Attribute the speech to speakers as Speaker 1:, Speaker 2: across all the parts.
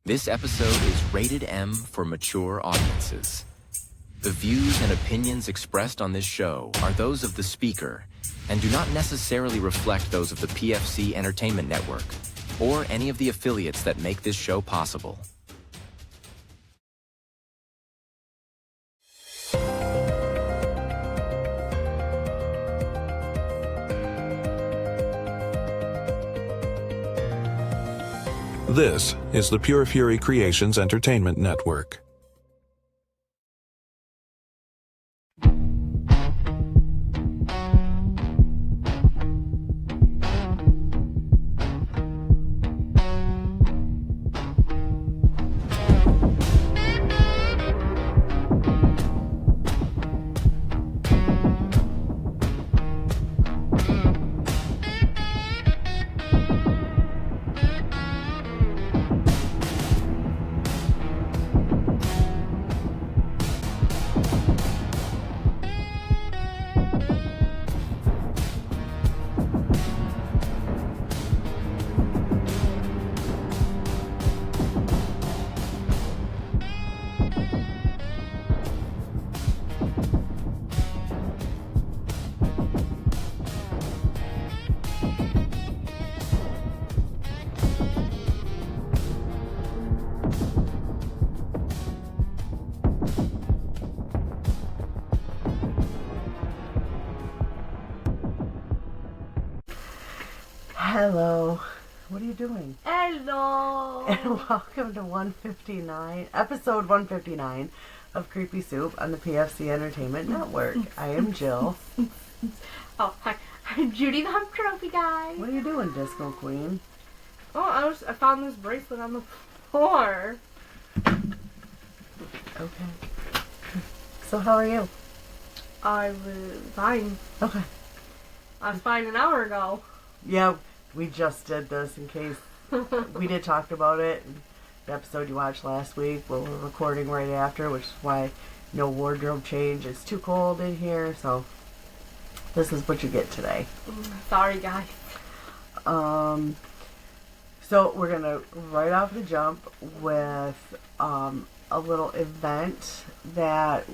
Speaker 1: This episode is rated M for mature audiences. The views and opinions expressed on this show are those of the speaker and do not necessarily reflect those of the PFC Entertainment Network or any of the affiliates that make this show possible.
Speaker 2: This is the Pure Fury Creations Entertainment Network.
Speaker 3: Hello. What are you doing?
Speaker 4: Hello.
Speaker 3: And welcome to episode 159 of Creepy Soup on the PFC Entertainment Network. I am Jill.
Speaker 4: Oh, hi. I'm Judi, the Hump Trophy Guy.
Speaker 3: What are you doing, Disco Queen?
Speaker 4: Oh, I found this bracelet on the floor.
Speaker 3: Okay. So how are you?
Speaker 4: I was fine.
Speaker 3: Okay.
Speaker 4: I was fine an hour ago.
Speaker 3: Yeah, we just did this in case we did talk about it. The episode you watched last week, we're recording right after, which is why no wardrobe change. It's too cold in here, so this is what you get today.
Speaker 4: Sorry, guys.
Speaker 3: So we're gonna right off the jump with a little event that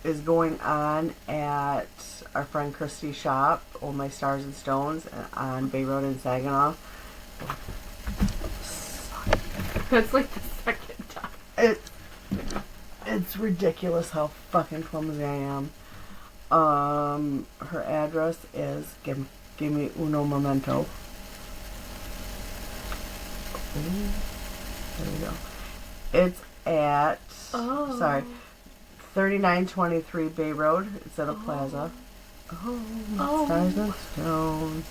Speaker 3: is going on at our friend Christy's shop, Oh My Stars and Stones, on Bay Road in Saginaw.
Speaker 4: That's like the second time.
Speaker 3: It's ridiculous how fucking clumsy I am. Her address is give me uno momento. There we go. It's at 3923 Bay Road. It's at a plaza. Stars and Stones.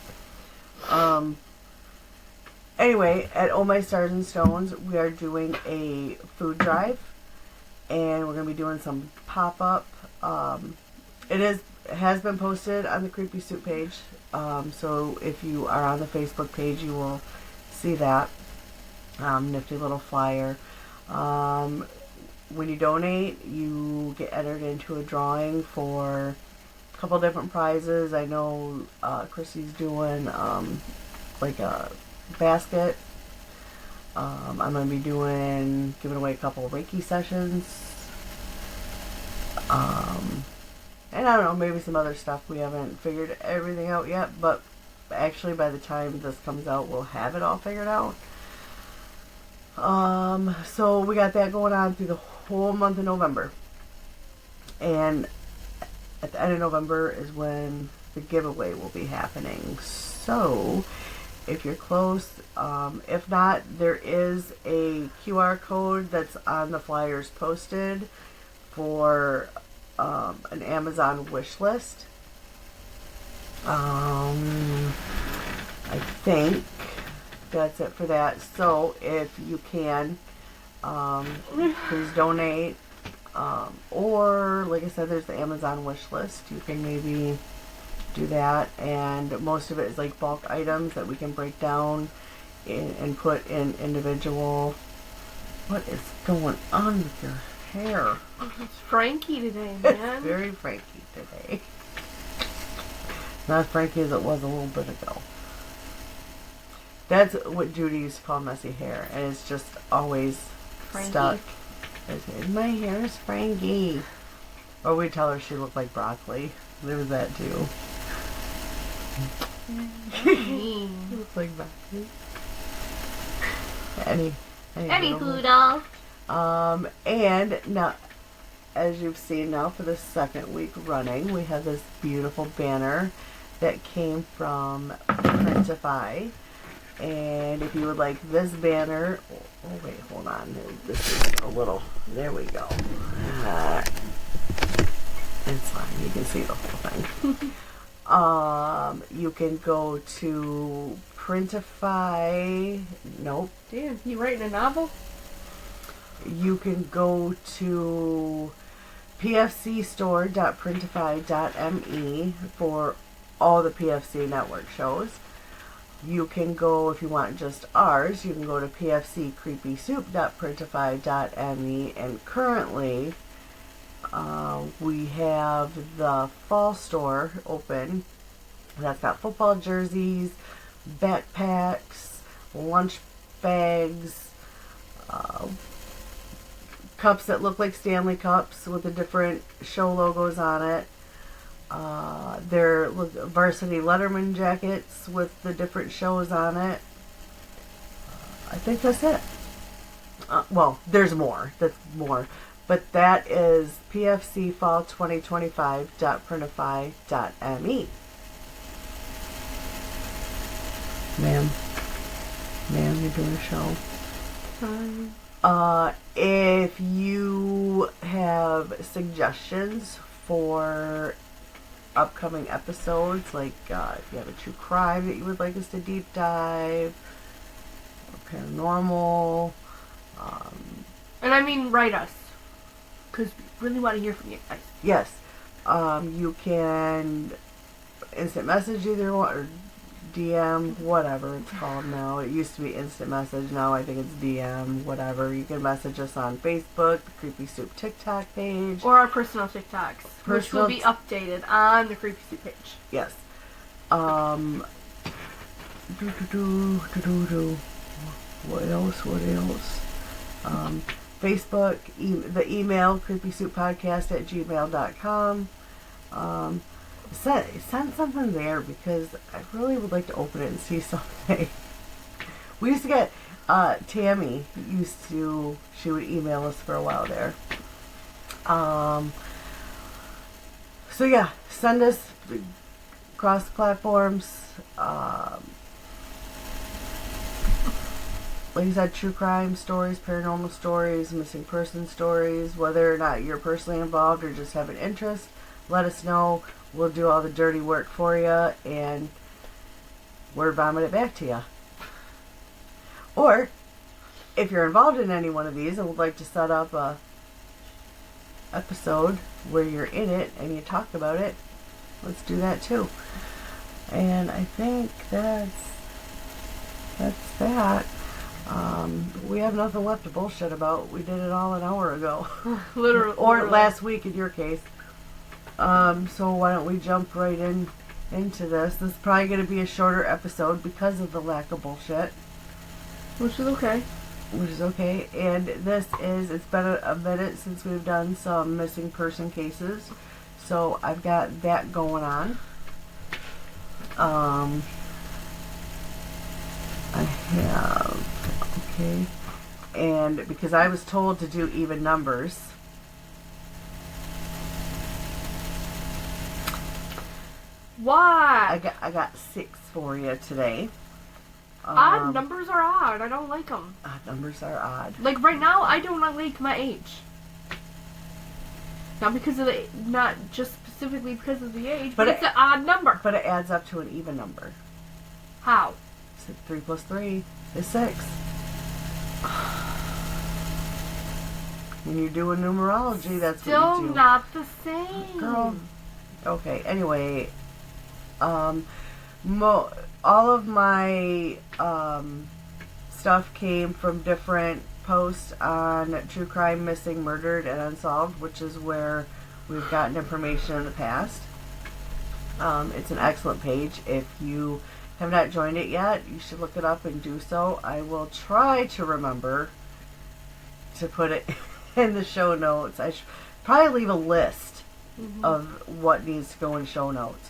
Speaker 3: Anyway, at Oh My Stars and Stones, we are doing a food drive, and we're gonna be doing some pop-up. It has been posted on the Creepy Soup page. So if you are on the Facebook page, you will see that nifty little flyer. When you donate, you get entered into a drawing for a couple different prizes. I know Chrissy's doing like a basket. I'm going to be giving away a couple of Reiki sessions. And I don't know, maybe some other stuff. We haven't figured everything out yet, but actually by the time this comes out, we'll have it all figured out. So we got that going on through the whole month of November. And at the end of November is when the giveaway will be happening. So if you're close, if not, there is a QR code that's on the flyers posted for an Amazon wish list. I think that's it for that. So if you can, please donate. Or, like I said, there's the Amazon wish list. You can maybe do that. And most of it is like bulk items that we can break down and put in individual. What is going on with your hair?
Speaker 4: It's Frankie today, man.
Speaker 3: It's very Frankie today. Not as Frankie as it was a little bit ago. That's what Judi used to call messy hair, and it's just always
Speaker 4: Frankie.
Speaker 3: stuck. My hair is Frankie. Or we tell her she looked like broccoli. There was that too. She looks like broccoli. Any
Speaker 4: poodle.
Speaker 3: And now, as you've seen now for the second week running, we have this beautiful banner that came from Printify. And if you would like this banner, oh wait, hold on. This is a little, there we go. It's fine, you can see the whole thing. You can go to Printify, nope.
Speaker 4: Damn, you writing a novel?
Speaker 3: You can go to pfcstore.printify.me for all the PFC network shows. You can go, if you want just ours, you can go to pfccreepysoup.printify.me, and currently we have the fall store open. That's got football jerseys, backpacks, lunch bags, cups that look like Stanley cups with the different show logos on it. They're varsity Letterman jackets with the different shows on it. I think that's it. Well, there's more. That's more. But that is pfcfall2025.printify.me. Ma'am, you're doing a show. If you have suggestions for upcoming episodes, like if you have a true crime that you would like us to deep dive, or paranormal,
Speaker 4: and I mean write us, because we really want to hear from you guys.
Speaker 3: yes, you can instant message either one, or DM, whatever it's called now. It used to be instant message, now I think it's DM, whatever. You can message us on Facebook, the Creepy Soup TikTok page,
Speaker 4: or our personal TikToks, which will be updated on the Creepy Soup page.
Speaker 3: yes. What else? Facebook, the email, creepysouppodcast@gmail.com. Send something there, because I really would like to open it and see something. We used to get, Tammy she would email us for a while there. So yeah, send us across the platforms. Like I said, true crime stories, paranormal stories, missing person stories, whether or not you're personally involved or just have an interest, let us know. We'll do all the dirty work for you and word vomit it back to you. Or, if you're involved in any one of these and would like to set up a episode where you're in it and you talk about it, let's do that too. And I think that's that. We have nothing left to bullshit about. We did it all an hour ago.
Speaker 4: Literally.
Speaker 3: Or last week in your case. So why don't we jump right into this. This is probably going to be a shorter episode because of the lack of bullshit.
Speaker 4: Which is okay.
Speaker 3: And it's been a minute since we've done some missing person cases. So I've got that going on. I have, okay. And because I was told to do even numbers.
Speaker 4: Why?
Speaker 3: I got 6 for you today.
Speaker 4: Odd numbers are odd. I don't like them.
Speaker 3: Odd numbers are odd.
Speaker 4: Like right now, I don't like my age. Not just specifically because of the age, but it's an odd number.
Speaker 3: But it adds up to an even number.
Speaker 4: How?
Speaker 3: 3 plus 3 is 6. When you're doing numerology, that's
Speaker 4: still
Speaker 3: what you do.
Speaker 4: Not the same.
Speaker 3: Girl. Okay, anyway. All of my stuff came from different posts on True Crime, Missing, Murdered, and Unsolved, which is where we've gotten information in the past. It's an excellent page if you have not joined it yet, you should look it up and do so. I will try to remember to put it in the show notes. I should probably leave a list of what needs to go in show notes.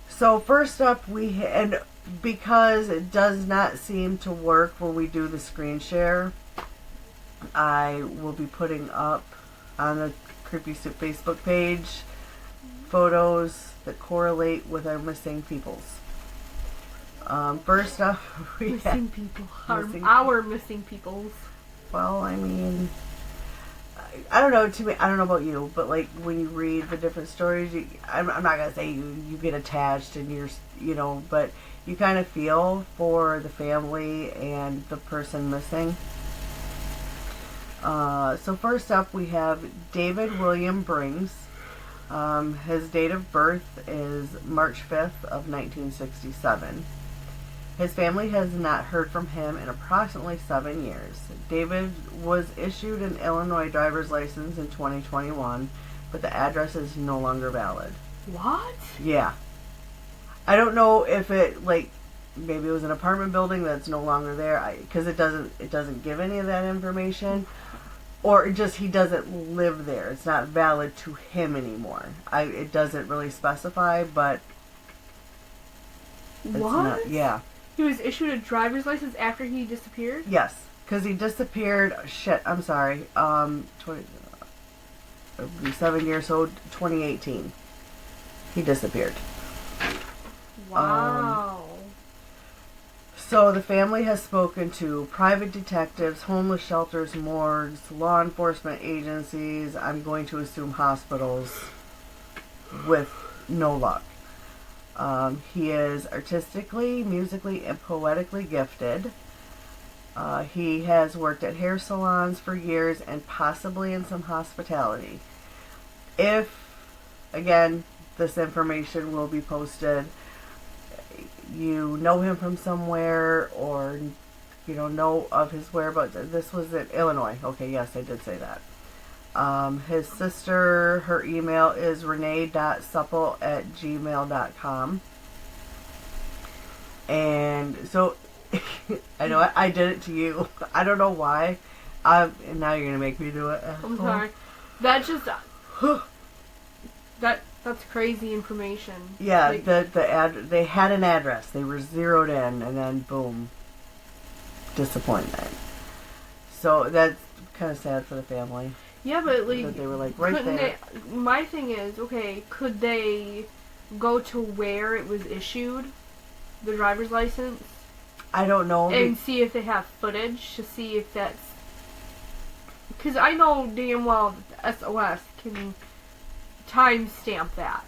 Speaker 3: So first up, and because it does not seem to work when we do the screen share, I will be putting up on the Creepy Soup Facebook page photos that correlate with our missing peoples. First up, we
Speaker 4: Missing
Speaker 3: have
Speaker 4: people.
Speaker 3: Missing
Speaker 4: Missing peoples.
Speaker 3: Well, I mean, I don't know. To me, I don't know about you, but like when you read the different stories, I'm not gonna say you get attached and but you kind of feel for the family and the person missing. So first up, we have David William Brings. His date of birth is March 5th of 1967. His family has not heard from him in approximately 7 years. David was issued an Illinois driver's license in 2021, but the address is no longer valid.
Speaker 4: What?
Speaker 3: Yeah. I don't know if maybe it was an apartment building that's no longer there, because it doesn't give any of that information. Or just he doesn't live there. It's not valid to him anymore. It doesn't really specify, but it's
Speaker 4: what?
Speaker 3: not, yeah.
Speaker 4: He was issued a driver's license after he disappeared?
Speaker 3: Yes, because he disappeared. I'm sorry. 7 years old, 2018. He disappeared.
Speaker 4: Wow.
Speaker 3: So the family has spoken to private detectives, homeless shelters, morgues, law enforcement agencies, I'm going to assume hospitals, with no luck. He is artistically, musically, and poetically gifted. He has worked at hair salons for years and possibly in some hospitality. Again, this information will be posted, you know him from somewhere or know of his whereabouts. This was in Illinois. Okay, yes, I did say that. His sister, her email is renee.supple@gmail.com. And so, I know I did it to you. I don't know why. And now you're going to make me do it.
Speaker 4: I'm sorry. That just... That's crazy information.
Speaker 3: Yeah, they had an address. They were zeroed in, and then boom, disappointment. So that's kind of sad for the family.
Speaker 4: Yeah, but
Speaker 3: that they were right there.
Speaker 4: My thing is, okay, could they go to where it was issued, the driver's license?
Speaker 3: I don't know.
Speaker 4: And see if they have footage to see if that's... Because I know damn well that the SOS can timestamp that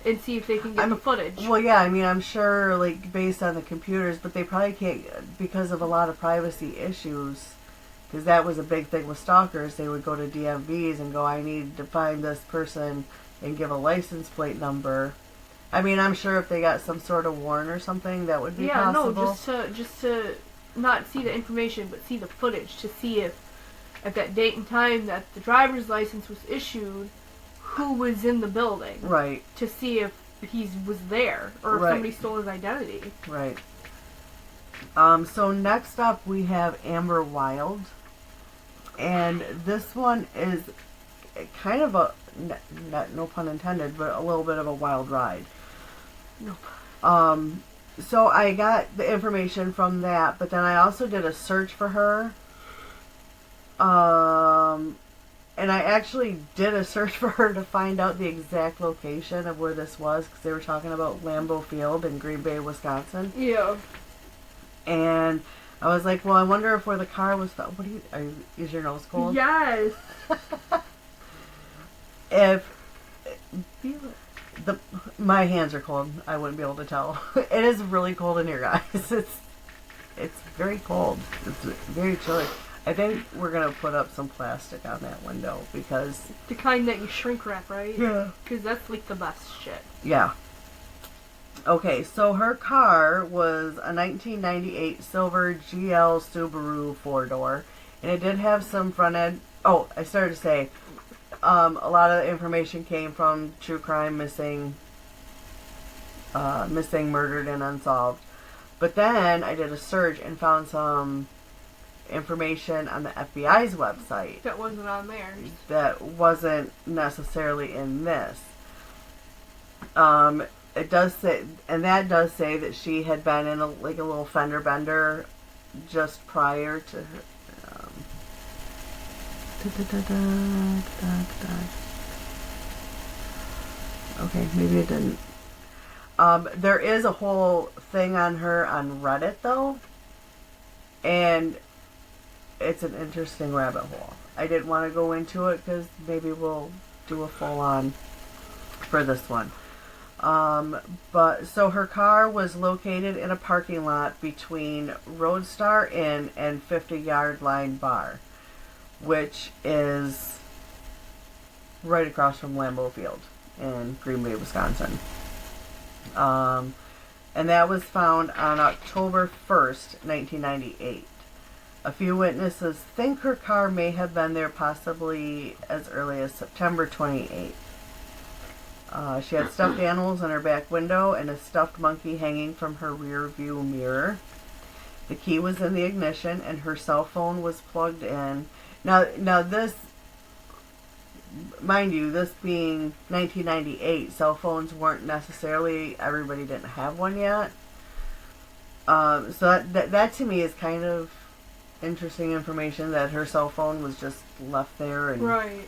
Speaker 4: and see if they can get the footage.
Speaker 3: Well, yeah, I mean, I'm sure, based on the computers, but they probably can't, because of a lot of privacy issues, because that was a big thing with stalkers. They would go to DMVs and go, I need to find this person and give a license plate number. I mean, I'm sure if they got some sort of warrant or something, that would be possible.
Speaker 4: No, just to not see the information, but see the footage to see if at that date and time that the driver's license was issued, who was in the building.
Speaker 3: Right.
Speaker 4: To see if he was there or if somebody stole his identity.
Speaker 3: Right. So next up we have Amber Wild. And this one is kind of a, no pun intended, but a little bit of a wild ride.
Speaker 4: Nope.
Speaker 3: So I got the information from that, but then I also did a search for her. And I actually did a search for her to find out the exact location of where this was, because they were talking about Lambeau Field in Green Bay, Wisconsin.
Speaker 4: Yeah.
Speaker 3: And I was like, well, I wonder if where the car was found. Is your nose cold?
Speaker 4: Yes.
Speaker 3: My hands are cold, I wouldn't be able to tell. It is really cold in here, guys. It's very cold. It's very chilly. I think we're going to put up some plastic on that window because...
Speaker 4: The kind that you shrink wrap, right?
Speaker 3: Yeah.
Speaker 4: Because that's the best shit.
Speaker 3: Yeah. Okay, so her car was a 1998 silver GL Subaru 4-door. And it did have some front end... Oh, I started to say, a lot of the information came from True Crime Missing missing, murdered, and unsolved. But then I did a search and found some information on the FBI's website
Speaker 4: That wasn't on theirs.
Speaker 3: that wasn't necessarily in this. It does say, and that does say that she had been in a little fender bender just prior to her. Okay, maybe it didn't. There is a whole thing on her on Reddit though, and it's an interesting rabbit hole. I didn't want to go into it because maybe we'll do a full on for this one. But so her car was located in a parking lot between Roadstar Inn and 50 Yard Line Bar, which is right across from Lambeau Field in Green Bay, Wisconsin. And that was found on October 1st, 1998. A few witnesses think her car may have been there possibly as early as September 28th. She had stuffed animals in her back window and a stuffed monkey hanging from her rear view mirror. The key was in the ignition and her cell phone was plugged in. Now this, mind you, this being 1998, cell phones weren't necessarily, everybody didn't have one yet. So that to me is kind of interesting information that her cell phone was just left there. And,
Speaker 4: Right.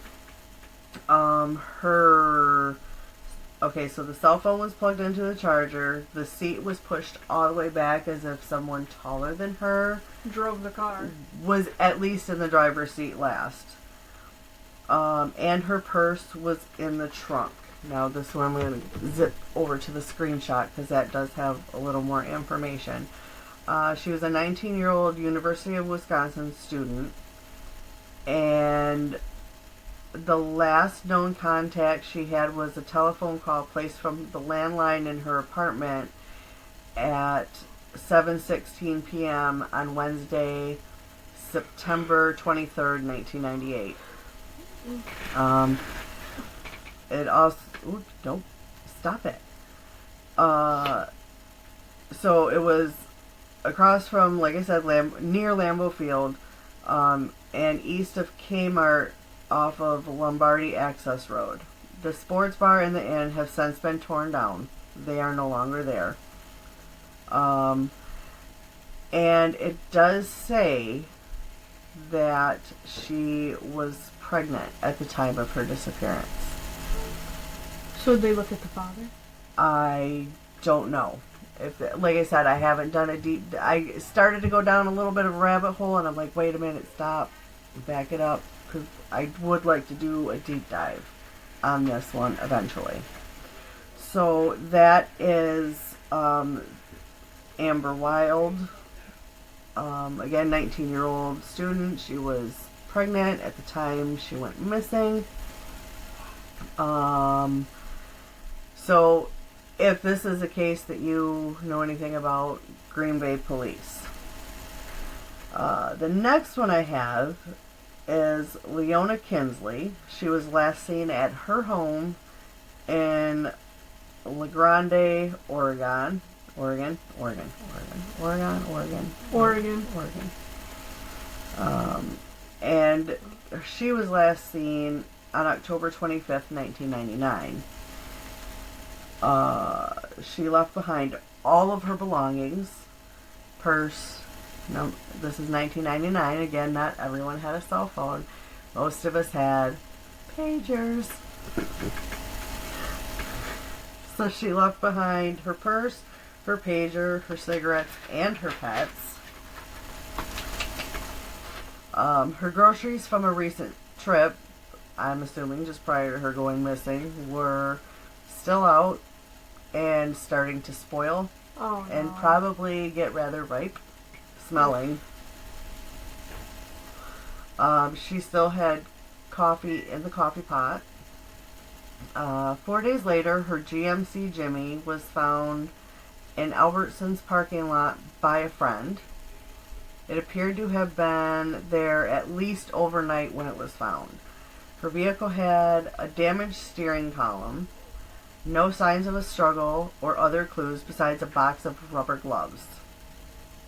Speaker 3: Okay, so the cell phone was plugged into the charger. The seat was pushed all the way back as if someone taller than her
Speaker 4: Drove the car.
Speaker 3: was at least in the driver's seat last. And her purse was in the trunk. Now this one I'm going to zip over to the screenshot because that does have a little more information. She was a 19-year-old University of Wisconsin student. And the last known contact she had was a telephone call placed from the landline in her apartment at 7:16 p.m. on Wednesday, September 23rd, 1998. It also... Ooh, don't stop it. So it was across from, like I said, near Lambeau Field, and east of Kmart off of Lombardy Access Road. The sports bar and the inn have since been torn down. They are no longer there. And it does say that she was pregnant at the time of her disappearance.
Speaker 4: So they look at the father?
Speaker 3: I don't know. Like I said, I haven't done a deep... I started to go down a little bit of a rabbit hole, and I'm like, wait a minute, stop. Back it up. Because I would like to do a deep dive on this one eventually. So that is Amber Wild. Again, 19-year-old student. She was pregnant at the time she went missing. So if this is a case that you know anything about, Green Bay Police. The next one I have is Leona Kinsley. She was last seen at her home in La Grande, Oregon. Oregon. And she was last seen on October 25th, 1999. She left behind all of her belongings, purse. No, this is 1999. Again, not everyone had a cell phone. Most of us had pagers. So she left behind her purse, her pager, her cigarettes, and her pets. Her groceries from a recent trip, I'm assuming just prior to her going missing, were still out and starting to spoil.
Speaker 4: Oh, no.
Speaker 3: And probably get rather ripe smelling. She still had coffee in the coffee pot. 4 days later, her GMC Jimmy was found in Albertson's parking lot by a friend. It appeared to have been there at least overnight when it was found. Her vehicle had a damaged steering column, No signs of a struggle or other clues besides a box of rubber gloves.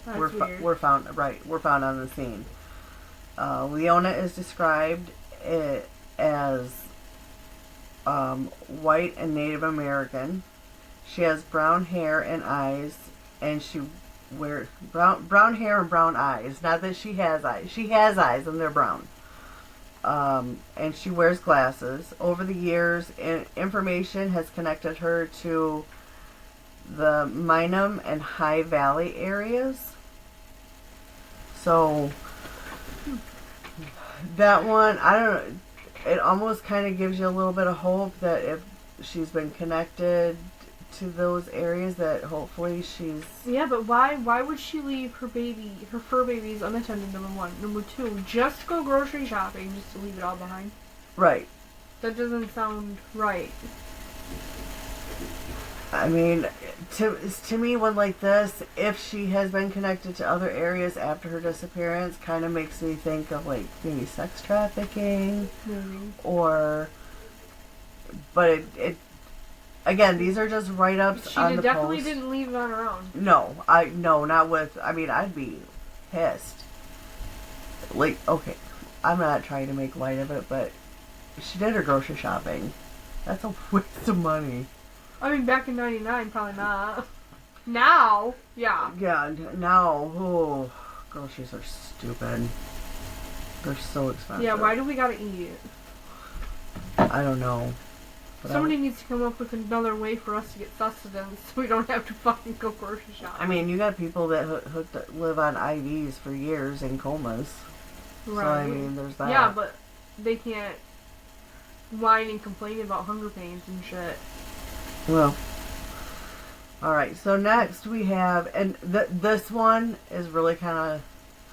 Speaker 4: That's weird.
Speaker 3: Were found on the scene. Leona is described as white and Native American. She has brown hair and eyes, and she wears brown hair and brown eyes. Not that she has eyes. She has eyes, and they're brown. And she wears glasses. Over the years, information has connected her to the Minam and High Valley areas. So that one, I don't know, it almost kind of gives you a little bit of hope that if she's been connected to those areas, that hopefully she's...
Speaker 4: Yeah, but why would she leave her fur babies unattended, number one? Number two, just go grocery shopping just to leave it all behind?
Speaker 3: Right.
Speaker 4: That doesn't sound right.
Speaker 3: I mean, to me, one like this, if she has been connected to other areas after her disappearance, kind of makes me think of, like, maybe sex trafficking.
Speaker 4: Maybe.
Speaker 3: But it again, these are just write-ups on the post.
Speaker 4: She definitely didn't leave it on her own.
Speaker 3: No, not with, I mean, I'd be pissed. Like, okay, I'm not trying to make light of it, but she did her grocery shopping. That's a waste of money.
Speaker 4: I mean, back in 99, probably not. Now, yeah.
Speaker 3: Yeah, now, oh, groceries are stupid. They're so expensive.
Speaker 4: Yeah, why do we gotta eat?
Speaker 3: I don't know. But
Speaker 4: Somebody needs to come up with another way for us to get sustenance so we don't have to fucking go grocery shopping.
Speaker 3: I mean, you got people that live on IVs for years in comas.
Speaker 4: Right.
Speaker 3: So, I mean, there's that.
Speaker 4: Yeah, but they can't whine and complain about hunger pains and shit.
Speaker 3: Well, alright, so next we have, and this one is really kind of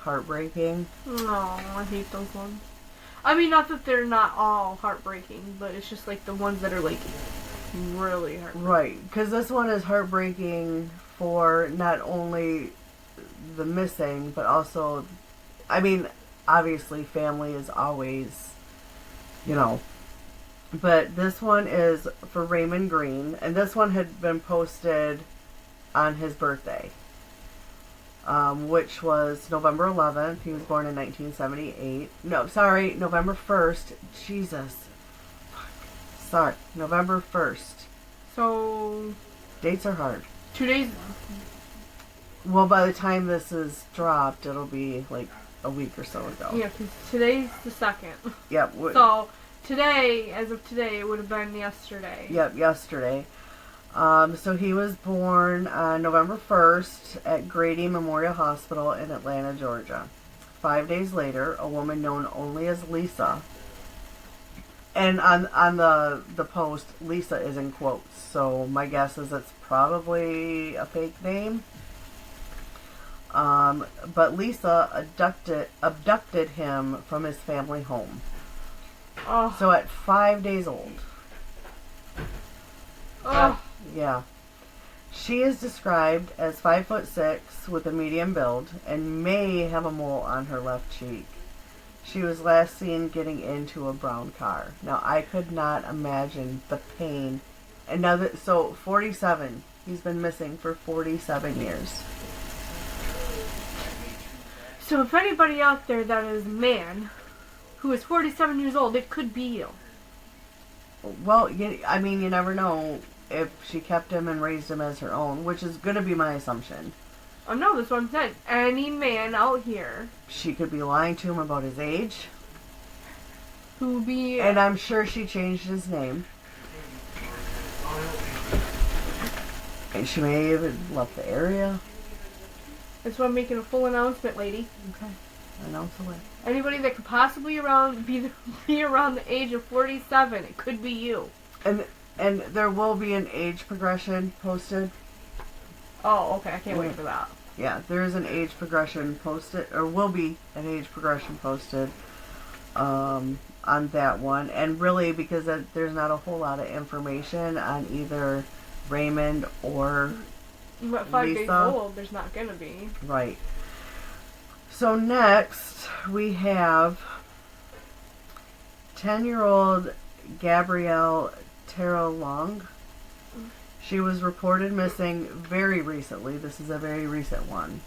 Speaker 3: heartbreaking.
Speaker 4: No, I hate those ones. I mean, not that they're not all heartbreaking, but it's just like the ones that are like really heartbreaking.
Speaker 3: Right, because this one is heartbreaking for not only the missing, but also, I mean, obviously family is always, you know. But this one is for Raymond Green, and this one had been posted on his birthday, which was November 11th. He was born in 1978. No, sorry, November 1st. Jesus. Sorry, November 1st.
Speaker 4: So...
Speaker 3: Dates are hard.
Speaker 4: 2 days...
Speaker 3: Well, by the time this is dropped, it'll be like a week or so ago.
Speaker 4: Yeah, because today's the 2nd.
Speaker 3: Yep.
Speaker 4: So... Today, as of today, it would have been yesterday.
Speaker 3: Yep, yesterday. So he was born on November 1st at Grady Memorial Hospital in Atlanta, Georgia. 5 days later, a woman known only as Lisa, and on the post, Lisa is in quotes, so my guess is it's probably a fake name. But Lisa abducted him from his family home.
Speaker 4: Oh.
Speaker 3: So at 5 days old.
Speaker 4: Oh.
Speaker 3: Yeah. She is described as 5'6" with a medium build and may have a mole on her left cheek. She was last seen getting into a brown car. Now I could not imagine the pain. And now that, so 47. He's been missing for 47 years.
Speaker 4: So if anybody out there that is a man who is 47 years old, it could be you.
Speaker 3: Well, I mean, you never know if she kept him and raised him as her own, which is going to be my assumption.
Speaker 4: Oh no, that's what I'm saying. Any man out here.
Speaker 3: She could be lying to him about his age.
Speaker 4: Who would be...
Speaker 3: And I'm sure she changed his name. And she may have even left the area.
Speaker 4: That's why I'm making a full announcement, lady.
Speaker 3: Okay. Announce away.
Speaker 4: Anybody that could possibly be around the age of 47, it could be you.
Speaker 3: And there will be an age progression posted.
Speaker 4: Oh, okay. I can't wait for that.
Speaker 3: Yeah, there is an age progression posted, or will be an age progression posted on that one. And really, because there's not a whole lot of information on either Raymond or
Speaker 4: But 5 days
Speaker 3: Lisa.
Speaker 4: old, there's not going to be.
Speaker 3: Right. So next, we have 10-year-old Gabrielle Terrelong. She was reported missing very recently. This is a very recent one.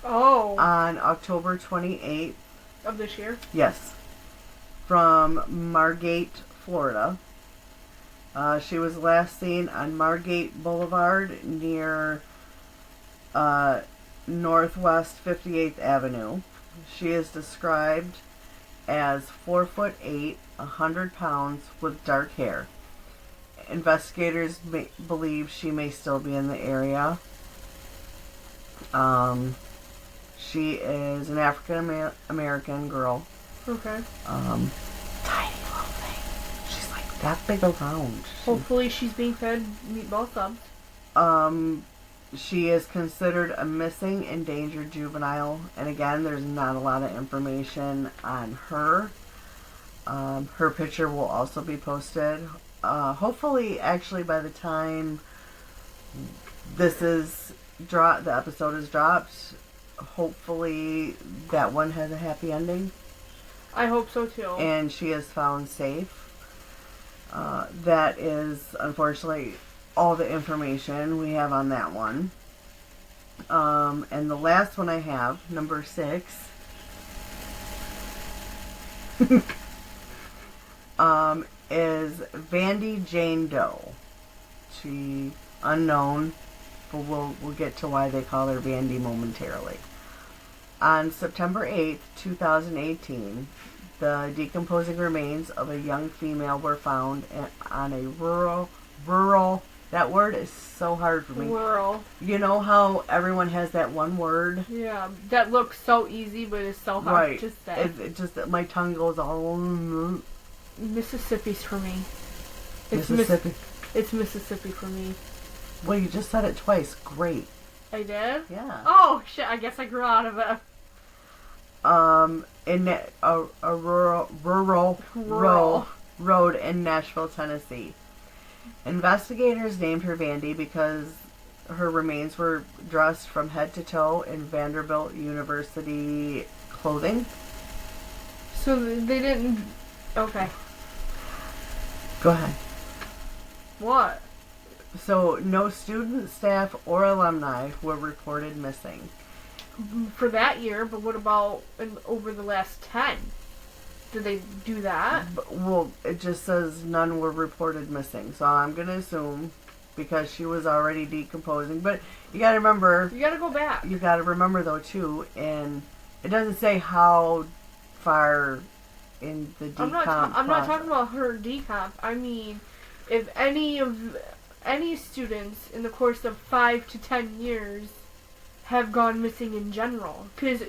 Speaker 4: Oh.
Speaker 3: On October 28th.
Speaker 4: Of this year?
Speaker 3: Yes. From Margate, Florida. She was last seen on Margate Boulevard near Northwest 58th Avenue. She is described as 4'8", 100 pounds, with dark hair. Investigators believe she may still be in the area. She is an African American girl.
Speaker 4: Okay.
Speaker 3: Tiny little thing. She's like that big around.
Speaker 4: Hopefully she's being fed meatball subs.
Speaker 3: She is considered a missing, endangered juvenile. And again, there's not a lot of information on her. Her picture will also be posted. Hopefully, actually, by the time this is the episode is dropped, hopefully that one has a happy ending.
Speaker 4: I hope so too.
Speaker 3: And she is found safe. That is, unfortunately, all the information we have on that one. And the last one I have, number 6, is Vandy Jane Doe. She unknown, but we'll get to why they call her Vandy momentarily. On September 8th, 2018, the decomposing remains of a young female were found on a rural. That word is so hard for me.
Speaker 4: Rural.
Speaker 3: You know how everyone has that one word?
Speaker 4: Yeah, that looks so easy, but it's so hard to say.
Speaker 3: It just, my tongue goes all...
Speaker 4: Mississippi's for me.
Speaker 3: Mississippi.
Speaker 4: It's Mississippi for me.
Speaker 3: Well, you just said it twice. Great.
Speaker 4: I did?
Speaker 3: Yeah.
Speaker 4: Oh, shit, I guess I grew out of it.
Speaker 3: In a rural road in Nashville, Tennessee. Investigators named her Vandy because her remains were dressed from head to toe in Vanderbilt University clothing.
Speaker 4: So they didn't... Okay.
Speaker 3: Go ahead.
Speaker 4: What?
Speaker 3: So no student, staff, or alumni were reported missing.
Speaker 4: For that year, but what about over the last 10? Did they do that?
Speaker 3: Well, it just says none were reported missing. So I'm going to assume because she was already decomposing. But you got to remember...
Speaker 4: You got to go back.
Speaker 3: You got to remember, though, too, and it doesn't say how far in the decomp
Speaker 4: I'm not talking about her decomp. I mean, if any students in the course of 5 to 10 years have gone missing in general. Because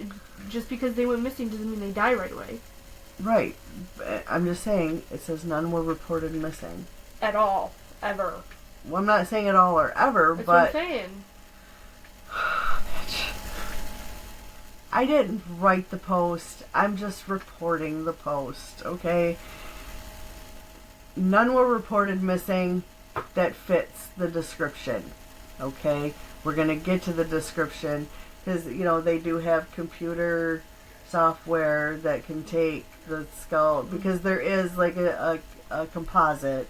Speaker 4: just because they went missing doesn't mean they die right away.
Speaker 3: Right. I'm just saying, it says none were reported missing.
Speaker 4: At all. Ever.
Speaker 3: Well, I'm not saying at all or ever,
Speaker 4: That's
Speaker 3: but...
Speaker 4: what I'm saying.
Speaker 3: Bitch. I didn't write the post. I'm just reporting the post, okay? None were reported missing. That fits the description, okay? We're going to get to the description because, they do have computer software that can take the skull, because there is like a composite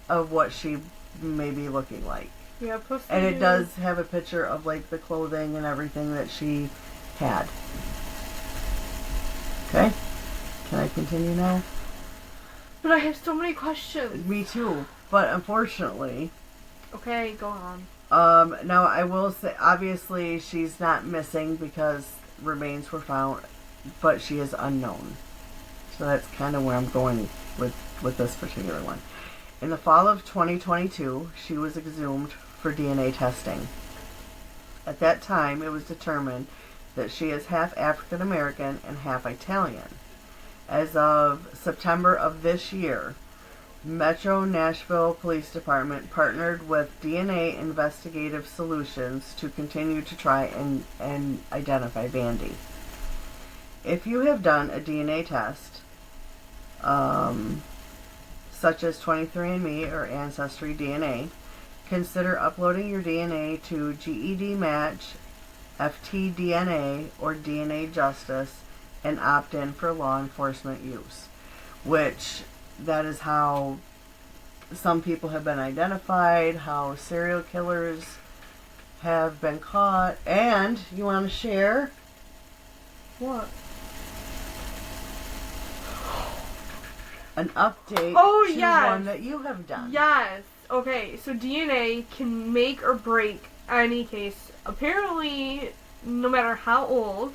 Speaker 3: of what she may be looking like.
Speaker 4: Yeah,
Speaker 3: and it does have a picture of like the clothing and everything that she had. Okay? Can I continue now?
Speaker 4: But I have so many questions.
Speaker 3: Me too. But unfortunately...
Speaker 4: Okay, go on.
Speaker 3: Now I will say, obviously she's not missing because remains were found, but she is unknown. So that's kind of where I'm going with this particular one. In the fall of 2022, she was exhumed for DNA testing. At that time, it was determined that she is half African American and half Italian. As of September of this year, Metro Nashville Police Department partnered with DNA Investigative Solutions to continue to try and identify Vandy. If you have done a DNA test, such as 23andMe or Ancestry DNA, consider uploading your DNA to GED Match, FTDNA, or DNA Justice and opt in for law enforcement use. Which, that is how some people have been identified, how serial killers have been caught, and you want to share?
Speaker 4: What?
Speaker 3: An update
Speaker 4: Oh,
Speaker 3: to
Speaker 4: yes.
Speaker 3: one that you have done.
Speaker 4: Yes. Okay, so DNA can make or break any case. Apparently, no matter how old,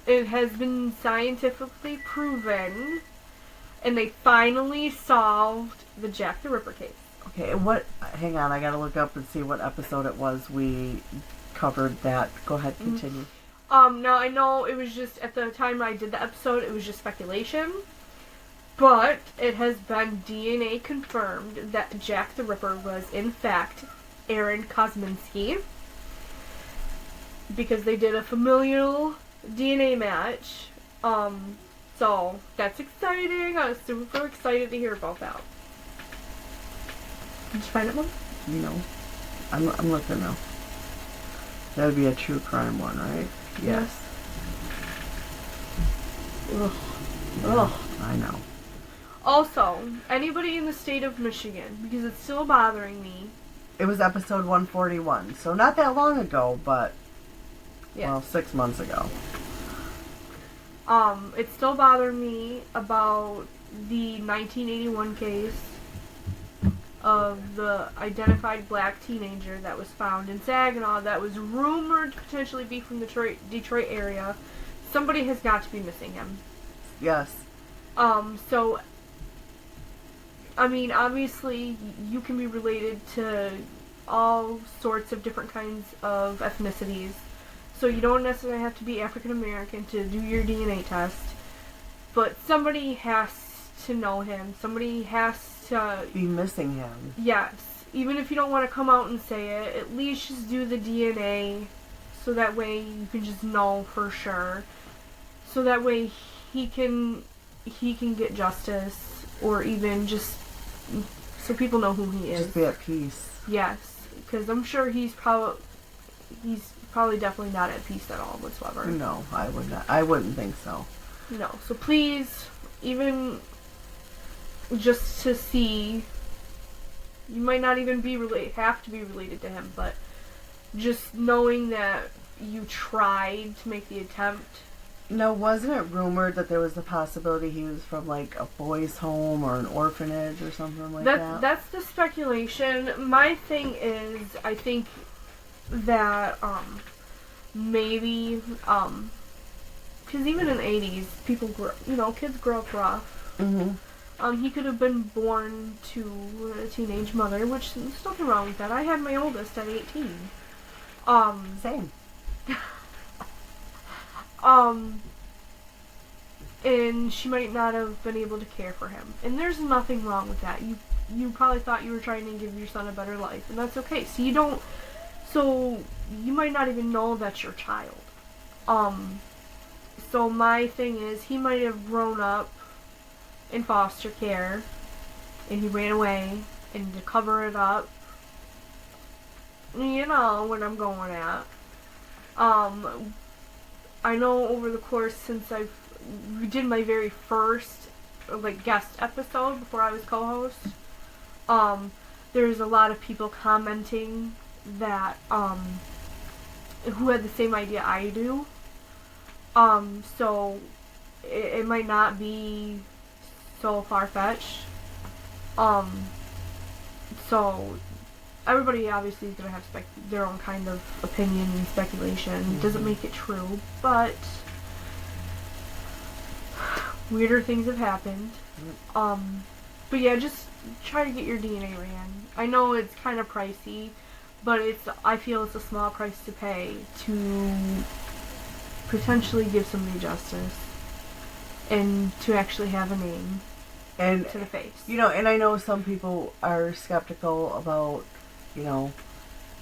Speaker 4: it has been scientifically proven, and they finally solved the Jack the Ripper case.
Speaker 3: Okay, hang on, I gotta look up and see what episode it was we covered that. Go ahead, continue.
Speaker 4: Now I know it was just, at the time I did the episode, it was just speculation, but it has been DNA confirmed that Jack the Ripper was in fact Aaron Kosminski, because they did a familial DNA match. So that's exciting. I was super excited to hear about that. Did you find it, Mom?
Speaker 3: No. I'm looking now. That would be a true crime one, right? Yes. Ugh. Ugh. I know.
Speaker 4: Also, anybody in the state of Michigan, because it's still bothering me.
Speaker 3: It was episode 141, so not that long ago, but
Speaker 4: Yeah.
Speaker 3: well, 6 months ago.
Speaker 4: It's still bothering me about the 1981 case of the identified black teenager that was found in Saginaw that was rumored to potentially be from the Detroit area. Somebody has got to be missing him.
Speaker 3: Yes.
Speaker 4: So, I mean, obviously, you can be related to all sorts of different kinds of ethnicities. So you don't necessarily have to be African American to do your DNA test. But somebody has to know him. Somebody has to
Speaker 3: Be missing him.
Speaker 4: Yes. Even if you don't want to come out and say it, at least just do the DNA so that way you can just know for sure. So that way he can get justice, or even just so people know who he is.
Speaker 3: Just be at peace.
Speaker 4: Yes, because I'm sure he's probably definitely not at peace at all whatsoever.
Speaker 3: No, I would not. I wouldn't think so.
Speaker 4: No. So please, even just to see, you might not even have to be related to him, but just knowing that you tried to make the attempt.
Speaker 3: No, wasn't it rumored that there was the possibility he was from like a boys' home or an orphanage or something like that?
Speaker 4: That's the speculation. My thing is, I think that maybe because even in the 80s, kids grow up rough.
Speaker 3: Mm-hmm.
Speaker 4: He could have been born to a teenage mother, which there's nothing wrong with that. I had my oldest at 18.
Speaker 3: Same.
Speaker 4: And she might not have been able to care for him. And there's nothing wrong with that. You probably thought you were trying to give your son a better life, and that's okay. So you might not even know that's your child. So my thing is, he might have grown up in foster care, and he ran away, and to cover it up, you know what I'm going at. I know over the course since we did my very first guest episode before I was co-host, there's a lot of people commenting that who had the same idea I do. So it might not be so far-fetched. So everybody obviously is going to have their own kind of opinion and speculation. It doesn't make it true, but weirder things have happened. But yeah, just try to get your DNA ran. I know it's kind of pricey, but I feel it's a small price to pay to potentially give somebody justice and to actually have a name
Speaker 3: And
Speaker 4: to the face.
Speaker 3: and I know some people are skeptical about,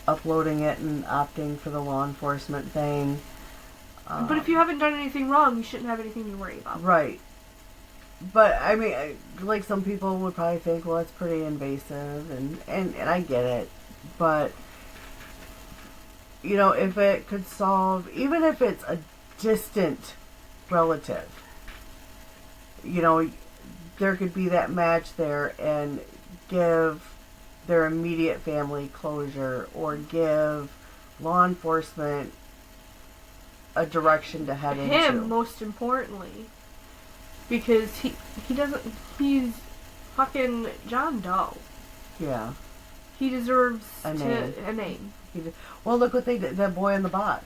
Speaker 3: uploading it and opting for the law enforcement thing.
Speaker 4: But if you haven't done anything wrong, you shouldn't have anything to worry about.
Speaker 3: Right. But, I mean, some people would probably think, well, it's pretty invasive, and I get it. But, if it could solve, even if it's a distant relative, there could be that match there and give their immediate family closure or give law enforcement a direction to head into.
Speaker 4: Him, most importantly. Because he doesn't, he's fucking John Doe.
Speaker 3: Yeah.
Speaker 4: He deserves
Speaker 3: a
Speaker 4: name.
Speaker 3: Well, look what they did. That boy in the box.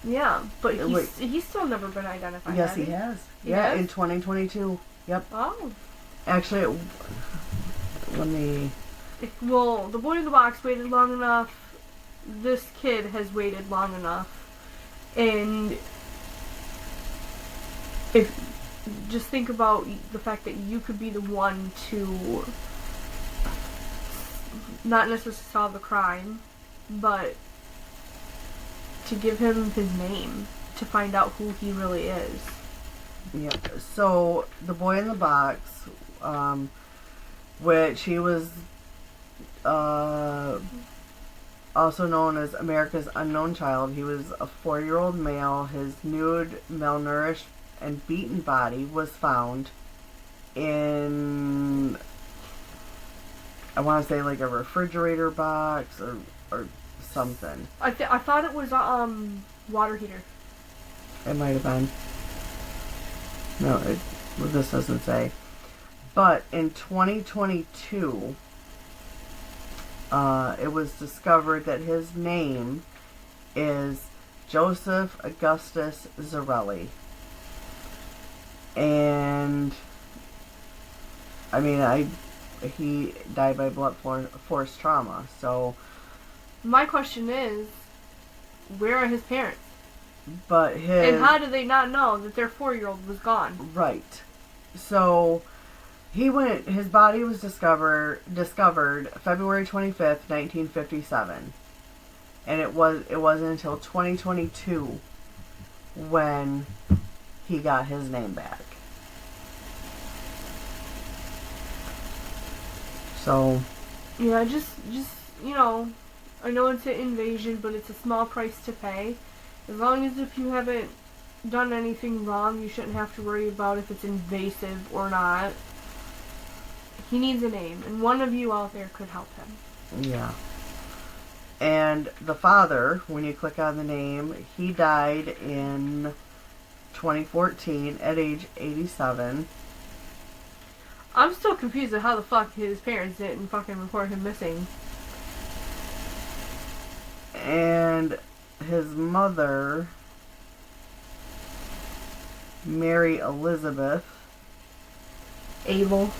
Speaker 4: Yeah, but he's still never been identified.
Speaker 3: Yes, he has. Yeah, in 2022. Yep.
Speaker 4: Oh.
Speaker 3: Actually, let me...
Speaker 4: Well, the boy in the box waited long enough. This kid has waited long enough. And just think about the fact that you could be the one to not necessarily solve the crime, but to give him his name, to find out who he really is.
Speaker 3: Yeah. So the boy in the box, which he was also known as America's Unknown Child. He was a 4-year-old male. His nude, malnourished, and beaten body was found in, I want to say, like a refrigerator box or something.
Speaker 4: I thought it was water heater.
Speaker 3: It might have been. No, this doesn't say. But in 2022, it was discovered that his name is Joseph Augustus Zarelli. And, I mean, he died by blunt force trauma, so...
Speaker 4: My question is, where are his parents?
Speaker 3: But
Speaker 4: and how do they not know that their 4-year-old was gone?
Speaker 3: Right. So his body was discovered February 25th, 1957. And it wasn't until 2022 when he got his name back. So
Speaker 4: yeah, just you know, I know it's an invasion, but it's a small price to pay. As long as if you haven't done anything wrong, you shouldn't have to worry about if it's invasive or not. He needs a name, and one of you out there could help him.
Speaker 3: Yeah. And the father, when you click on the name, he died in 2014 at age 87.
Speaker 4: I'm still confused at how the fuck his parents didn't fucking report him missing.
Speaker 3: And his mother, Mary Elizabeth
Speaker 4: Abel.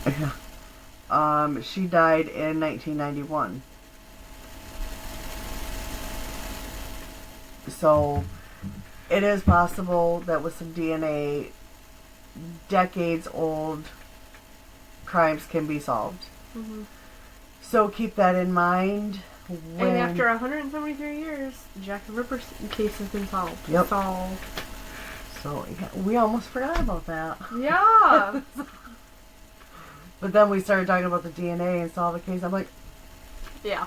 Speaker 3: She died in 1991. So it is possible that with some DNA, decades old crimes can be solved.
Speaker 4: Mm-hmm.
Speaker 3: So keep that in mind.
Speaker 4: And after 173 years, the Jack the Ripper case has been solved.
Speaker 3: Yep.
Speaker 4: Solved.
Speaker 3: So yeah, we almost forgot about that.
Speaker 4: Yeah.
Speaker 3: But then we started talking about the DNA and solved the case. I'm like,
Speaker 4: yeah.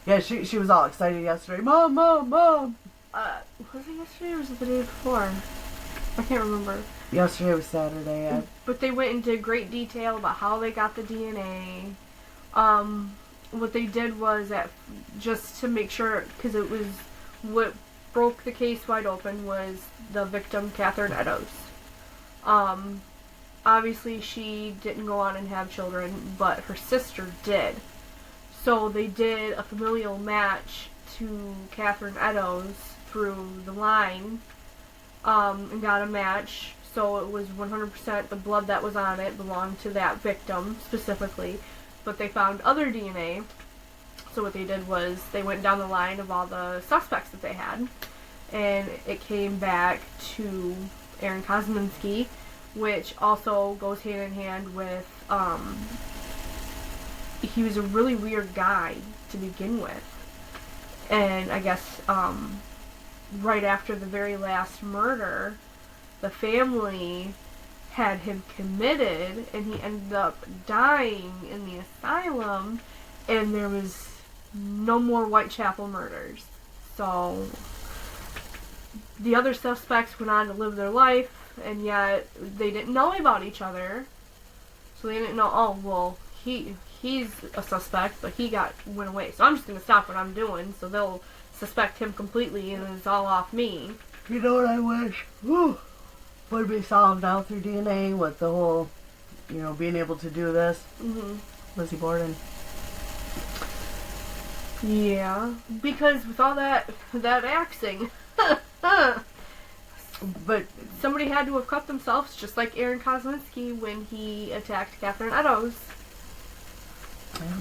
Speaker 3: Yeah, she was all excited yesterday. Mom.
Speaker 4: Was it yesterday or was it the day before? I can't remember.
Speaker 3: Yesterday was Saturday.
Speaker 4: But they went into great detail about how they got the DNA. What they did was just to make sure, because it was what broke the case wide open was the victim, Catherine Eddowes. Obviously she didn't go on and have children, but her sister did. So they did a familial match to Catherine Eddowes through the line, and got a match. So it was 100% the blood that was on it belonged to that victim specifically. But they found other DNA. So what they did was they went down the line of all the suspects that they had. And it came back to Aaron Kosminski, which also goes hand in hand with, he was a really weird guy to begin with. And I guess, right after the very last murder, the family had him committed, and he ended up dying in the asylum, and there was no more Whitechapel murders. So the other suspects went on to live their life, and yet they didn't know about each other. So they didn't know, oh, well, he's a suspect, but he went away. So I'm just going to stop what I'm doing, so they'll suspect him completely, and it's all off me.
Speaker 3: You know what I wish? Whew, would be solved now through DNA with the whole, being able to do this.
Speaker 4: Mm-hmm.
Speaker 3: Lizzie Borden.
Speaker 4: Yeah, because with all that axing,
Speaker 3: but
Speaker 4: somebody had to have cut themselves, just like Aaron Kozlinski when he attacked Catherine Eddowes.
Speaker 3: Yeah.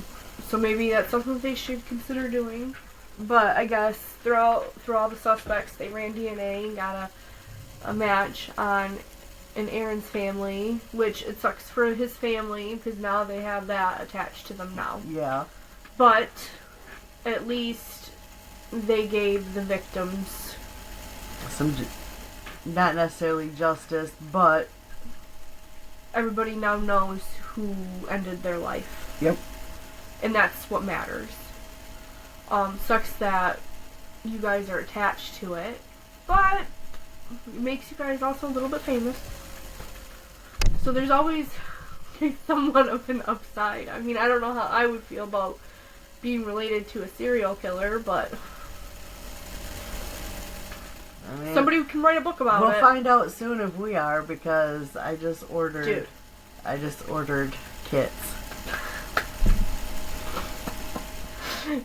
Speaker 4: So maybe that's something they should consider doing. But I guess through all the suspects, they ran DNA and got a match on an Aaron's family, which it sucks for his family because now they have that attached to them now.
Speaker 3: Yeah.
Speaker 4: But at least they gave the victims
Speaker 3: some, not necessarily justice, but
Speaker 4: everybody now knows who ended their life.
Speaker 3: Yep.
Speaker 4: And that's what matters. Sucks that you guys are attached to it, but it makes you guys also a little bit famous. So there's always somewhat of an upside. I mean, I don't know how I would feel about being related to a serial killer, but
Speaker 3: I mean,
Speaker 4: somebody can write a book about it.
Speaker 3: We'll find out soon if we are, because I just ordered.
Speaker 4: Dude.
Speaker 3: I just ordered kits.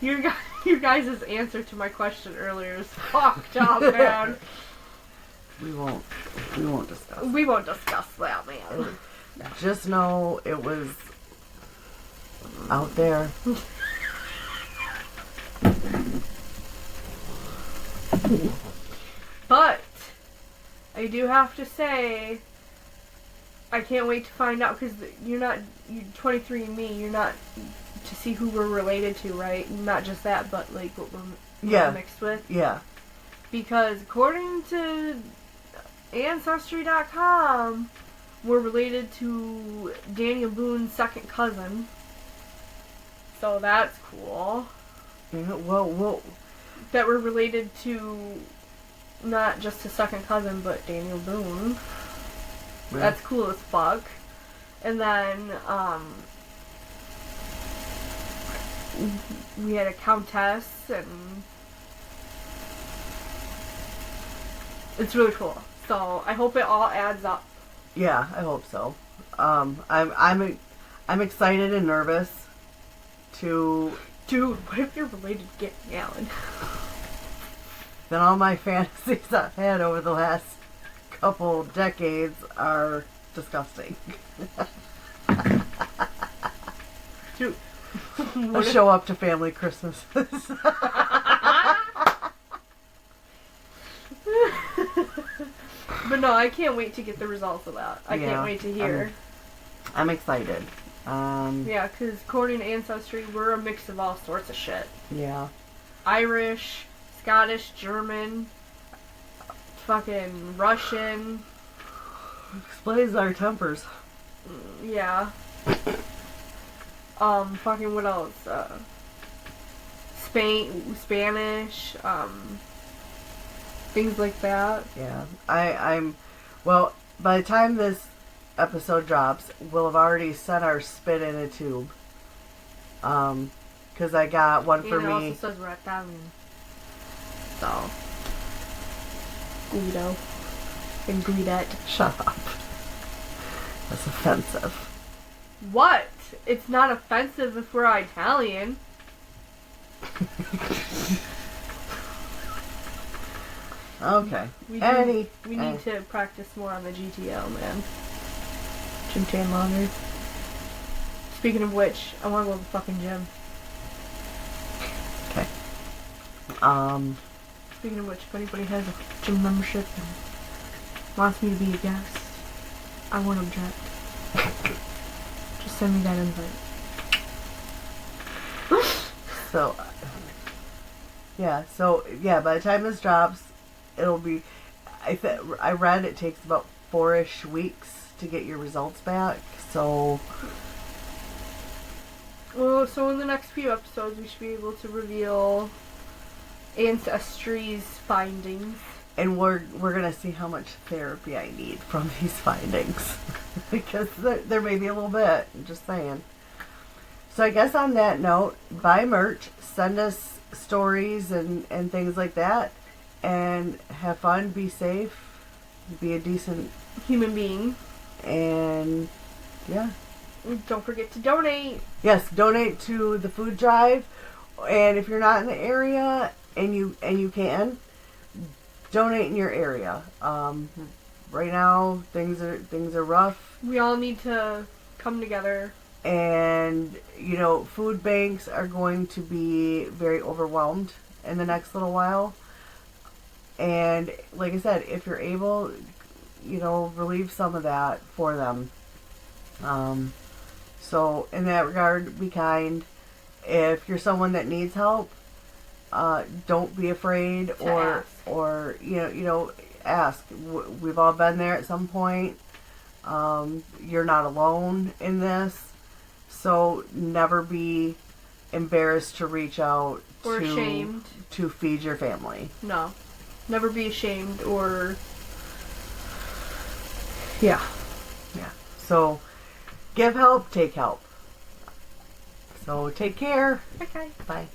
Speaker 4: Your guys' answer to my question earlier is fucked up, man.
Speaker 3: We won't discuss.
Speaker 4: We won't discuss that, man.
Speaker 3: Just know it was out there.
Speaker 4: But I do have to say, I can't wait to find out, because you 23andMe, you're not to see who we're related to, right? Not just that, but like what we're mixed with.
Speaker 3: Yeah.
Speaker 4: Because according to Ancestry.com, we're related to Daniel Boone's second cousin. So that's cool.
Speaker 3: Yeah, well.
Speaker 4: That we're related to not just his second cousin, but Daniel Boone.
Speaker 3: Yeah.
Speaker 4: That's cool as fuck. And then, we had a countess, and it's really cool. So I hope it all adds up.
Speaker 3: Yeah, I hope so. I'm excited and nervous to.
Speaker 4: Dude, what if you're related to Gary Allen?
Speaker 3: Then all my fantasies I've had over the last couple decades are disgusting.
Speaker 4: Dude.
Speaker 3: I'll show up to family Christmases.
Speaker 4: But no, I can't wait to get the results of that. I can't wait to hear.
Speaker 3: I'm excited.
Speaker 4: Yeah, because according to Ancestry, we're a mix of all sorts of shit.
Speaker 3: Yeah.
Speaker 4: Irish, Scottish, German, fucking Russian.
Speaker 3: Explains our tempers.
Speaker 4: Yeah. Fucking what else? Spanish, things like that.
Speaker 3: Yeah. Well, by the time this episode drops, we'll have already sent our spit in a tube. Because I got one for
Speaker 4: and it
Speaker 3: me.
Speaker 4: also says we're Italian. So. Guido. And Guidette.
Speaker 3: Shut up. That's offensive.
Speaker 4: What? It's not offensive if we're Italian.
Speaker 3: Okay.
Speaker 4: We need to practice more on the GTO, man. Gym tan longer. Speaking of which, I want to go to the fucking gym.
Speaker 3: Okay.
Speaker 4: Speaking of which, if anybody has a gym membership and wants me to be a guest, I won't object. Just send me that invite.
Speaker 3: So, by the time this drops, it'll be, I read it takes about 4-ish weeks to get your results back, so.
Speaker 4: Well, so in the next few episodes, we should be able to reveal Ancestry's findings.
Speaker 3: And we're gonna see how much therapy I need from these findings. Because there may be a little bit, I'm just saying. So I guess on that note, buy merch, send us stories and things like that, and have fun, be safe, be a decent
Speaker 4: human being.
Speaker 3: And yeah.
Speaker 4: Don't forget to donate.
Speaker 3: Yes, donate to the food drive. And if you're not in the area and you can, donate in your area. Right now things are rough.
Speaker 4: We all need to come together.
Speaker 3: And food banks are going to be very overwhelmed in the next little while. And like I said, if you're able, relieve some of that for them. So in that regard, be kind. If you're someone that needs help, don't be afraid or ask. We've all been there at some point. You're not alone in this. So never be embarrassed to reach out
Speaker 4: or ashamed
Speaker 3: to feed your family.
Speaker 4: No. Never be ashamed or
Speaker 3: Yeah. So give help, take help. So take care.
Speaker 4: Okay.
Speaker 3: Bye.